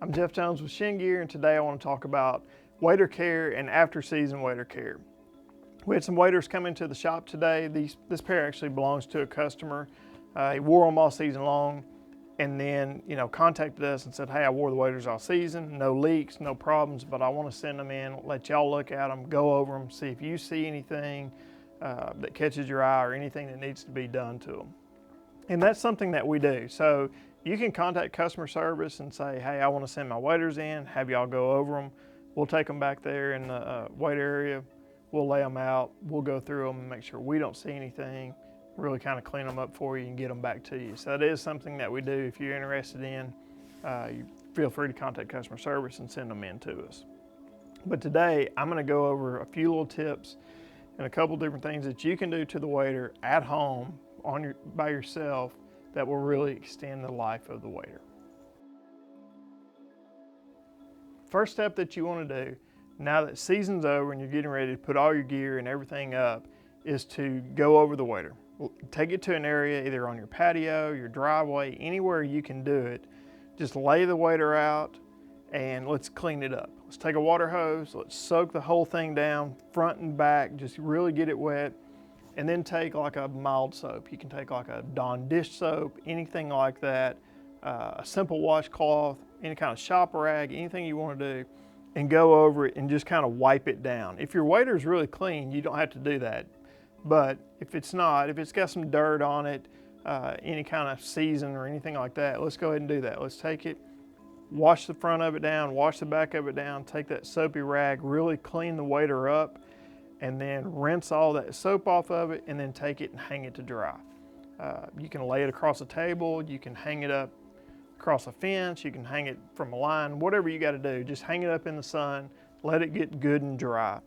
I'm Jeff Jones with Chêne Gear, and today I want to talk about wader care and after-season wader care. We had some waders come into the shop today. This pair actually belongs to a customer. He wore them all season long, and then contacted us and said, "Hey, I wore the waders all season, no leaks, no problems, but I want to send them in, let y'all look at them, go over them, see if you see anything that catches your eye or anything that needs to be done to them." And that's something that we do. So you can contact customer service and say, "Hey, I want to send my waders in, have y'all go over them." We'll take them back there in the weight area. We'll lay them out. We'll go through them and make sure we don't see anything, really kind of clean them up for you and get them back to you. So that is something that we do. If you're interested in, you feel free to contact customer service and send them in to us. But today I'm going to go over a few little tips and a couple different things that you can do to the wader at home by yourself that will really extend the life of the wader. First step that you want to do, now that season's over and you're getting ready to put all your gear and everything up, is to go over the wader. Take it to an area either on your patio, your driveway, anywhere you can do it. Just lay the wader out and let's clean it up. Let's take a water hose, let's soak the whole thing down, front and back, just really get it wet. And then take like a mild soap. You can take like a Dawn dish soap, anything like that, a simple washcloth, any kind of shop rag, anything you want to do, and go over it and just kind of wipe it down. If your wader is really clean, you don't have to do that. But if it's not, if it's got some dirt on it, any kind of season or anything like that, let's go ahead and do that. Let's take it, wash the front of it down, wash the back of it down, take that soapy rag, really clean the wader up, and then rinse all that soap off of it, and then take it and hang it to dry. You can lay it across a table, you can hang it up across a fence, you can hang it from a line, whatever you got to do. Just hang it up in the sun, let it get good and dry.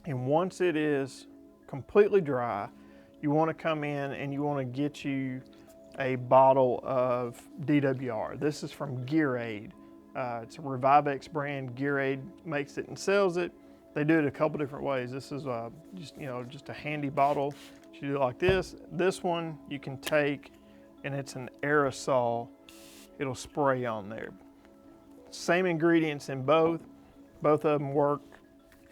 And once it is completely dry, you want to come in and you want to get you a bottle of DWR. This is from Gear Aid. It's a Revivex brand. Gear Aid makes it and sells it. They do it a couple different ways. This is just a handy bottle. You do it like this. This one you can take, and it's an aerosol. It'll spray on there. Same ingredients in both. Both of them work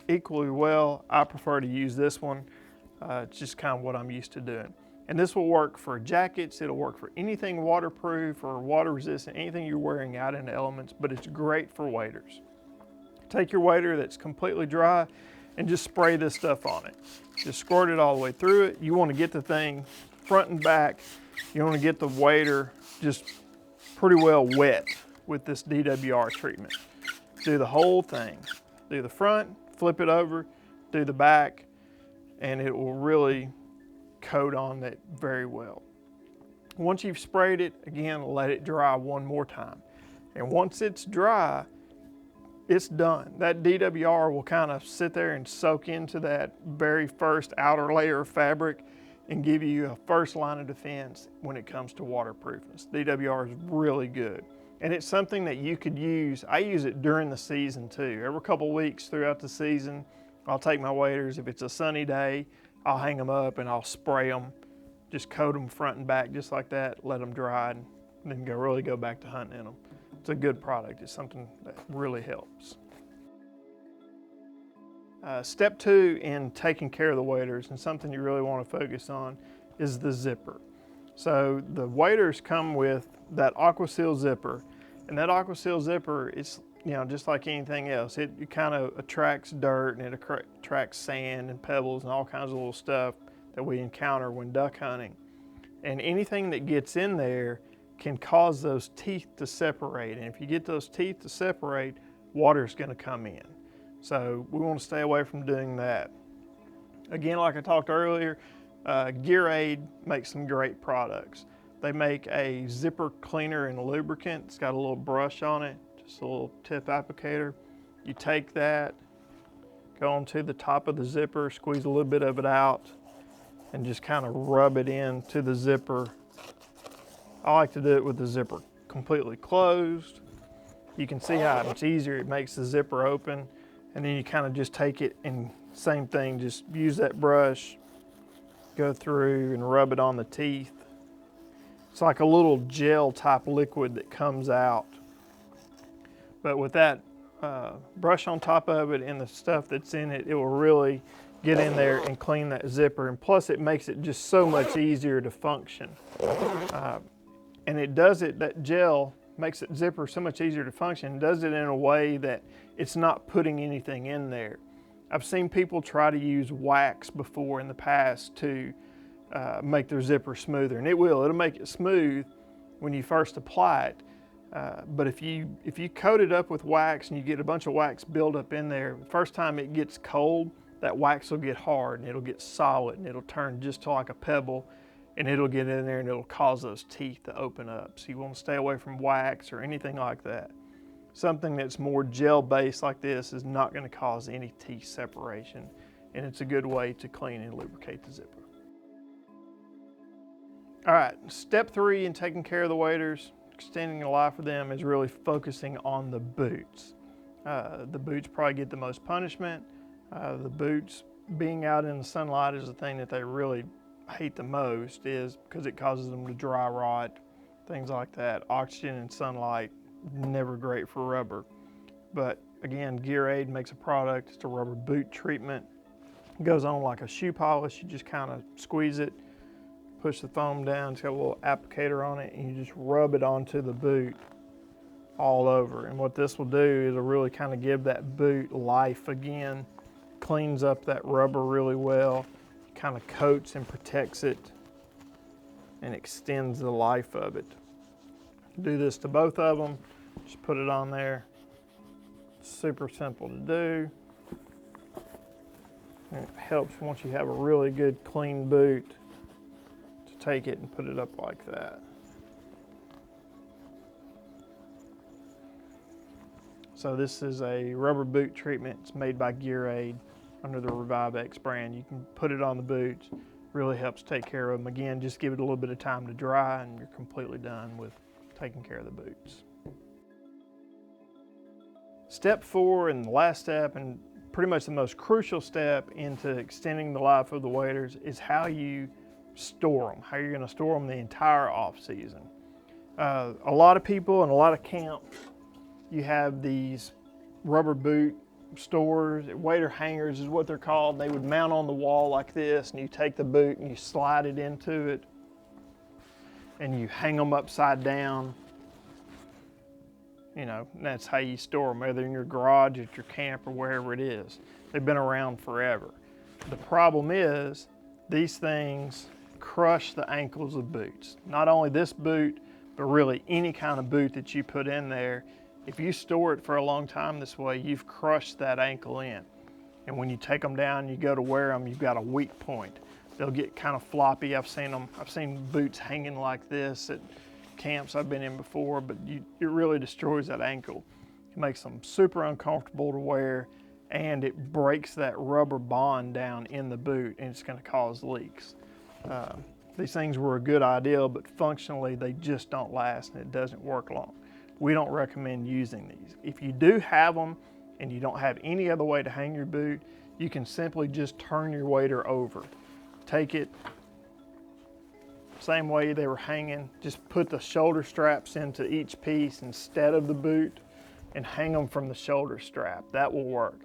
equally well. I prefer to use this one. It's just kind of what I'm used to doing. And this will work for jackets. It'll work for anything waterproof or water resistant, anything you're wearing out in the elements, but it's great for waders. Take your wader that's completely dry and just spray this stuff on it. Just squirt it all the way through it. You want to get the thing front and back. You want to get the wader just pretty well wet with this DWR treatment. Do the whole thing. Do the front, flip it over, do the back, and it will really coat on that very well. Once you've sprayed it, again, let it dry one more time. And once it's dry, it's done. That DWR will kind of sit there and soak into that very first outer layer of fabric and give you a first line of defense when it comes to waterproofness. DWR is really good. And it's something that you could use. I use it during the season too. Every couple of weeks throughout the season, I'll take my waders. If it's a sunny day, I'll hang them up and I'll spray them, just coat them front and back just like that, let them dry, and then really go back to hunting in them. It's a good product. It's something that really helps. Step 2 in taking care of the waders, and something you really want to focus on, is the zipper. So the waders come with that AquaSeal zipper, and that AquaSeal zipper is just like anything else. It kind of attracts dirt, and it attracts sand and pebbles and all kinds of little stuff that we encounter when duck hunting. And anything that gets in there can cause those teeth to separate. And if you get those teeth to separate, water's going to come in. So we want to stay away from doing that. Again, like I talked earlier, Gear Aid makes some great products. They make a zipper cleaner and lubricant. It's got a little brush on it, just a little tip applicator. You take that, go onto the top of the zipper, squeeze a little bit of it out, and just kind of rub it into the zipper. I like to do it with the zipper completely closed. You can see how much easier it makes the zipper open. And then you kind of just take it and same thing, just use that brush, go through and rub it on the teeth. It's like a little gel type liquid that comes out. But with that brush on top of it and the stuff that's in it, it will really get in there and clean that zipper. And plus it makes it just so much easier to function. And it does it, that gel makes the zipper so much easier to function. It does it in a way that it's not putting anything in there. I've seen people try to use wax before in the past to make their zipper smoother, and it'll make it smooth when you first apply it. But if you coat it up with wax and you get a bunch of wax buildup in there, the first time it gets cold, that wax will get hard and it'll get solid and it'll turn just to like a pebble, and it'll get in there and it'll cause those teeth to open up. So you want to stay away from wax or anything like that. Something that's more gel-based like this is not going to cause any teeth separation, and it's a good way to clean and lubricate the zipper. All right, step 3 in taking care of the waders, extending the life of them, is really focusing on the boots. The boots probably get the most punishment. The boots being out in the sunlight is the thing that they really hate the most, is because it causes them to dry rot, things like that. Oxygen and sunlight, never great for rubber. But again, Gear Aid makes a product, it's a rubber boot treatment. It goes on like a shoe polish. You just kind of squeeze it, push the foam down, it's got a little applicator on it, and you just rub it onto the boot all over. And what this will do is it'll really kind of give that boot life again, cleans up that rubber really well, kind of coats and protects it and extends the life of it. Do this to both of them, just put it on there. Super simple to do. And it helps once you have a really good clean boot to take it and put it up like that. So this is a rubber boot treatment. It's made by Gear Aid under the Revive X brand. You can put it on the boots, really helps take care of them. Again, just give it a little bit of time to dry and you're completely done with taking care of the boots. Step 4, and the last step, and pretty much the most crucial step into extending the life of the waders, is how you store them, how you're going to store them the entire off season. A lot of people and a lot of camps, you have these rubber boot stores, wader hangers is what they're called. They would mount on the wall like this, and you take the boot and you slide it into it and you hang them upside down. You know, and that's how you store them, whether in your garage, at your camp, or wherever it is. They've been around forever. The problem is these things crush the ankles of boots. Not only this boot, but really any kind of boot that you put in there. If you store it for a long time this way, you've crushed that ankle in. And when you take them down, you go to wear them, you've got a weak point. They'll get kind of floppy. I've seen boots hanging like this at camps I've been in before, but it really destroys that ankle. It makes them super uncomfortable to wear, and it breaks that rubber bond down in the boot, and it's going to cause leaks. These things were a good idea, but functionally they just don't last and it doesn't work long. We don't recommend using these. If you do have them and you don't have any other way to hang your boot, you can simply just turn your wader over. Take it, same way they were hanging, just put the shoulder straps into each piece instead of the boot and hang them from the shoulder strap. That will work.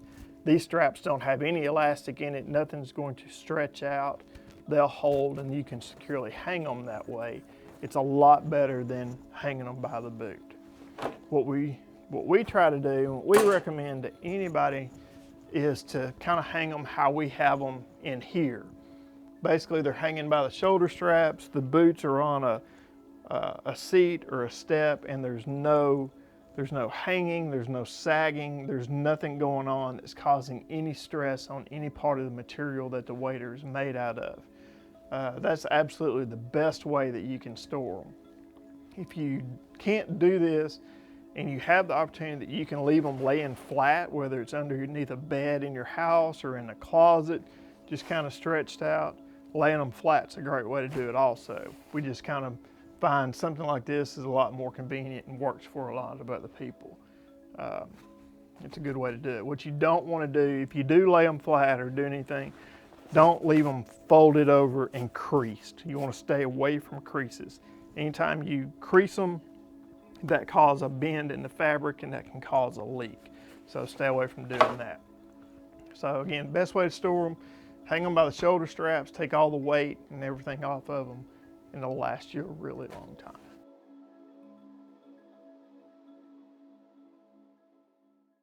These straps don't have any elastic in it, nothing's going to stretch out. They'll hold and you can securely hang them that way. It's a lot better than hanging them by the boot. What we try to do, and what we recommend to anybody, is to kind of hang them how we have them in here. Basically, they're hanging by the shoulder straps. The boots are on a seat or a step, and there's no hanging, there's no sagging, there's nothing going on that's causing any stress on any part of the material that the wader is made out of. That's absolutely the best way that you can store them. If you can't do this and you have the opportunity that you can leave them laying flat, whether it's underneath a bed in your house or in a closet, just kind of stretched out, laying them flat's a great way to do it also. We just kind of find something like this is a lot more convenient and works for a lot of other people. It's a good way to do it. What you don't want to do, if you do lay them flat or do anything, don't leave them folded over and creased. You want to stay away from creases. Anytime you crease them, that cause a bend in the fabric and that can cause a leak. So stay away from doing that. So again, best way to store them, hang them by the shoulder straps, take all the weight and everything off of them, and they'll last you a really long time.